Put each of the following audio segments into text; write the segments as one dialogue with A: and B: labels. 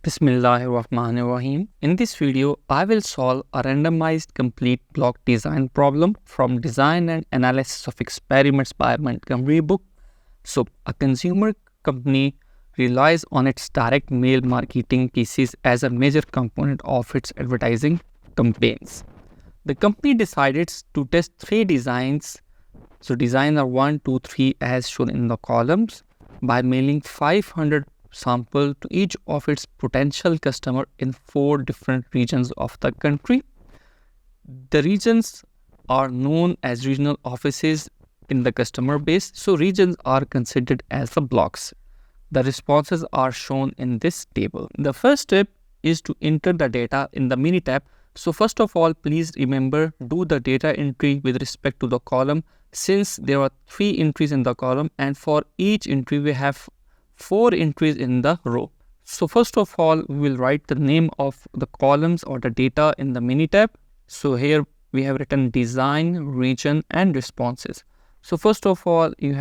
A: Bismillahirrahmanirrahim. In this video, I will solve a randomized complete block design problem from Design and Analysis of Experiments by Montgomery book. So, a consumer company relies on its direct mail marketing pieces as a major component of its advertising campaigns. The company decided to test three designs. So, design are 1, 2, 3 as shown in the columns by mailing 500 sample to each of its potential customer in 4 different regions of the country. The regions are known as regional offices in the customer base. So regions are considered as the blocks. The responses are shown in this table. The first step is to enter the data in the Minitab. So first of all, please remember, do the data entry with respect to the column, since there are 3 entries in the column, and for each entry we have 4 entries in the row. So first of all, we will write the name of the columns or the data in the Minitab. So here we have written design, region and responses. So first of all, you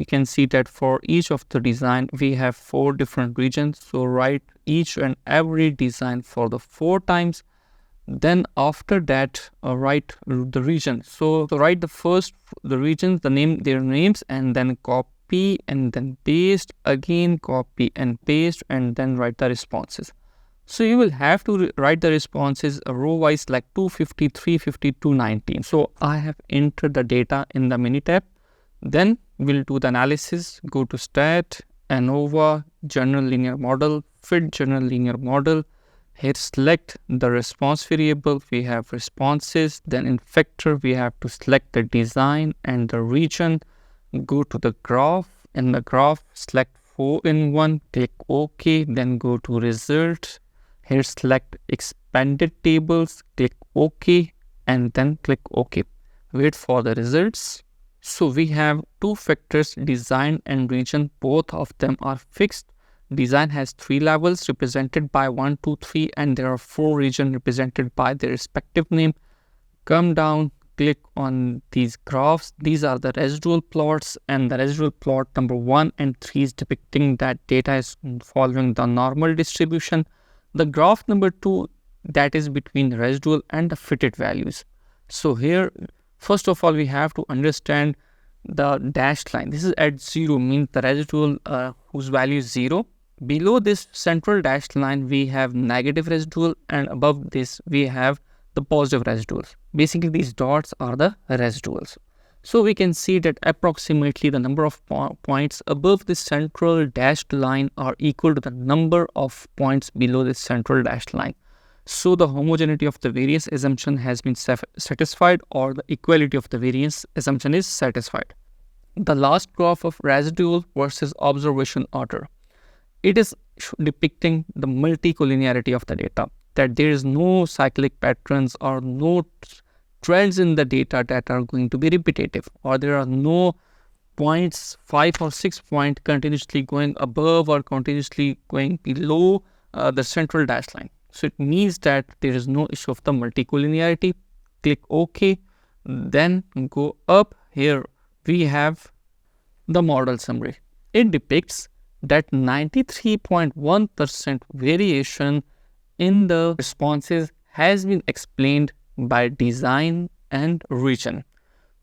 A: can see that for each of the design we have 4 different regions. So write each and every design for the 4 times. Then after that, write the region. So write the regions, their names, and then copy and then paste, again copy and paste, and then write the responses. So you will have to write the responses row wise, like 250, 350, 219. So I have entered the data in the Minitab. Then we'll do the analysis. Go to stat, ANOVA, general linear model, fit general linear model. Here select the response variable. We have responses. Then in factor we have to select the design and the region. Go to the graph. In the graph, select 4-in-1, click OK, then go to result. Here select expanded tables, click OK, and then click OK. Wait for the results. So we have 2 factors, design and region. Both of them are fixed. Design has 3 levels represented by 1, 2, 3, and there are 4 regions represented by their respective name. Come down, click on these graphs. These are the residual plots, and the residual plot number 1 and 3 is depicting that data is following the normal distribution. The graph number 2, that is between residual and the fitted values. So here, first of all, we have to understand the dashed line. This is at 0, means the residual whose value is 0. Below this central dashed line, we have negative residual, and above this we have the positive residuals. Basically, these dots are the residuals. So we can see that approximately the number of points above the central dashed line are equal to the number of points below the central dashed line. So the homogeneity of the variance assumption has been satisfied, or the equality of the variance assumption is satisfied. The last graph of residual versus observation order. It is depicting the multicollinearity of the data, that there is no cyclic patterns or no trends in the data that are going to be repetitive, or there are no points, 5 or 6 points continuously going above or continuously going below the central dashed line. So it means that there is no issue of the multicollinearity. Click OK, then go up. Here we have the model summary. It depicts that 93.1% variation in the responses has been explained by design and region.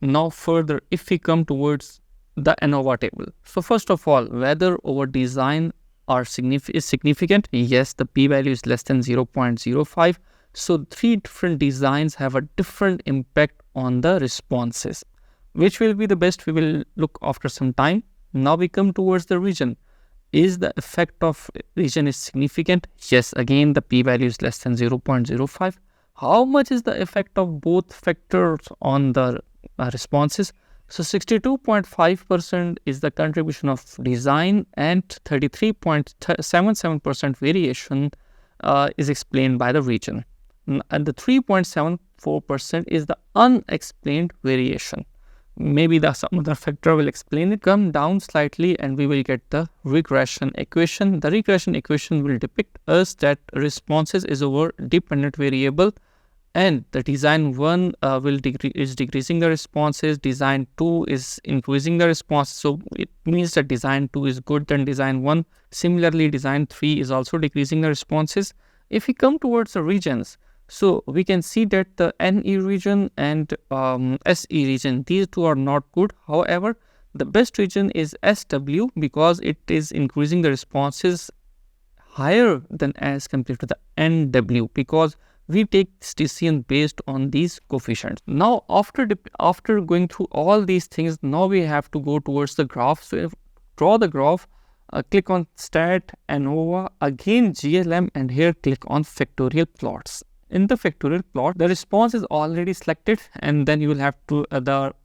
A: Now further, if we come towards the ANOVA table. So first of all, whether over design is significant. Yes, the p-value is less than 0.05. So 3 different designs have a different impact on the responses. Which will be the best, we will look after some time. Now we come towards the region. Is the effect of region is significant? Yes, again the p-value is less than 0.05. How much is the effect of both factors on the responses? So 62.5% is the contribution of design, and 33.77% variation is explained by the region. And the 3.74% is the unexplained variation. Maybe some other factor will explain it. Come down slightly and we will get the regression equation. The regression equation will depict us that responses is over dependent variable and the design 1 is decreasing the responses, design 2 is increasing the response. So it means that design 2 is good than design 1. Similarly, design 3 is also decreasing the responses. If we come towards the regions, so we can see that the NE region and SE region, these two are not good. However, the best region is SW because it is increasing the responses higher than as compared to the NW, because we take this decision based on these coefficients. Now, after going through all these things, now we have to go towards the graph. So if draw the graph, click on Stat, ANOVA, again GLM, and here click on factorial plots. In the factorial plot, the response is already selected, and then you will have to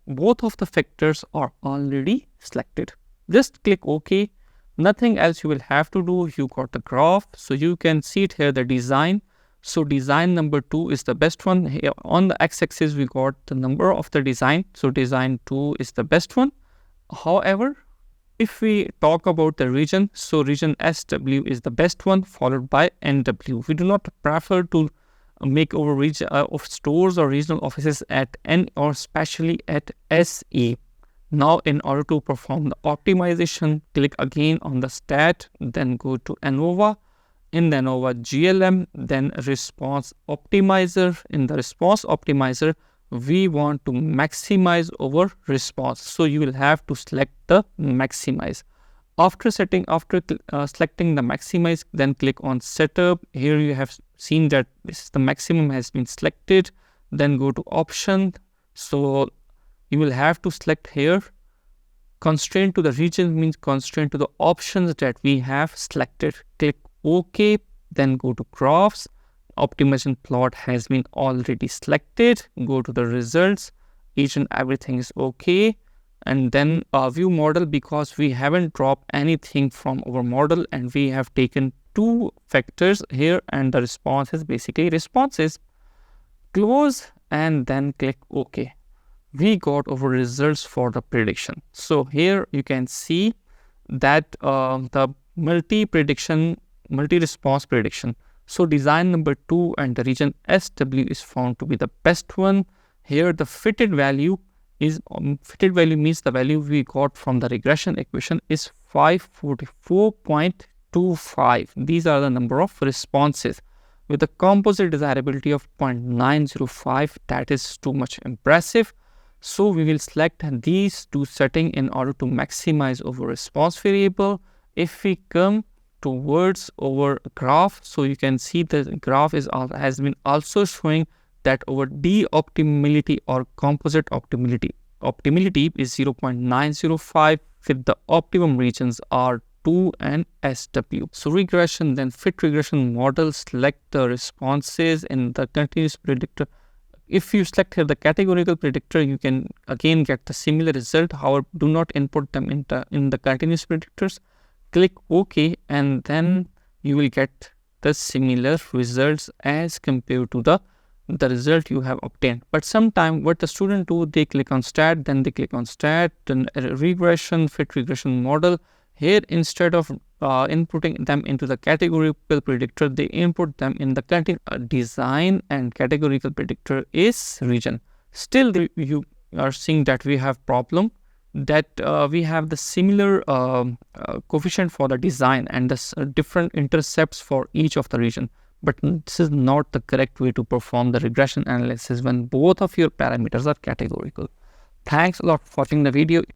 A: both of the factors are already selected. Just click OK. Nothing else you will have to do. You got the graph, so you can see it here, the design. So design number 2 is the best one. Here on the x-axis we got the number of the design. So design 2 is the best one. However, if we talk about the region, so region SW is the best one, followed by NW. We do not prefer to make our region of stores or regional offices at N or especially at SE. Now, in order to perform the optimization, click again on the Stat, then go to ANOVA. In the ANOVA GLM, then response optimizer. In the response optimizer, we want to maximize our response. So you will have to select the maximize. After selecting the maximize, then click on setup. Here you have seen that this the maximum has been selected. Then go to option. So you will have to select here constraint to the region, means constraint to the options that we have selected. Click OK, then go to graphs. Optimization plot has been already selected. Go to the results. Each and everything is okay. And then view model, because we haven't dropped anything from our model and we have taken 2 factors here, and the response is basically responses. Close and then click OK. We got our results for the prediction. So here you can see that the multi-response prediction. So design number 2 and the region SW is found to be the best one. Here the fitted value is fitted value means the value we got from the regression equation is 544.25. These are the number of responses with a composite desirability of 0.905. That is too much impressive. So we will select these 2 settings in order to maximize our response variable. If we come towards our graph, so you can see the graph has been also showing that our D optimality or composite optimality is 0.905 with the optimum regions are 2 and SW. So regression, then fit regression model, select the responses in the continuous predictor. If you select here the categorical predictor, you can again get the similar result. However, do not input them in the continuous predictors. Click OK, and then you will get the similar results as compared to the result you have obtained. But sometimes what the student do, they click on Stat, then they click on Stat, then regression, fit regression model. Here, instead of inputting them into the categorical predictor, they input them in the design, and categorical predictor is region. Still, you are seeing that we have problem that we have the similar coefficient for the design and the different intercepts for each of the region. But this is not the correct way to perform the regression analysis when both of your parameters are categorical. Thanks a lot for watching the video.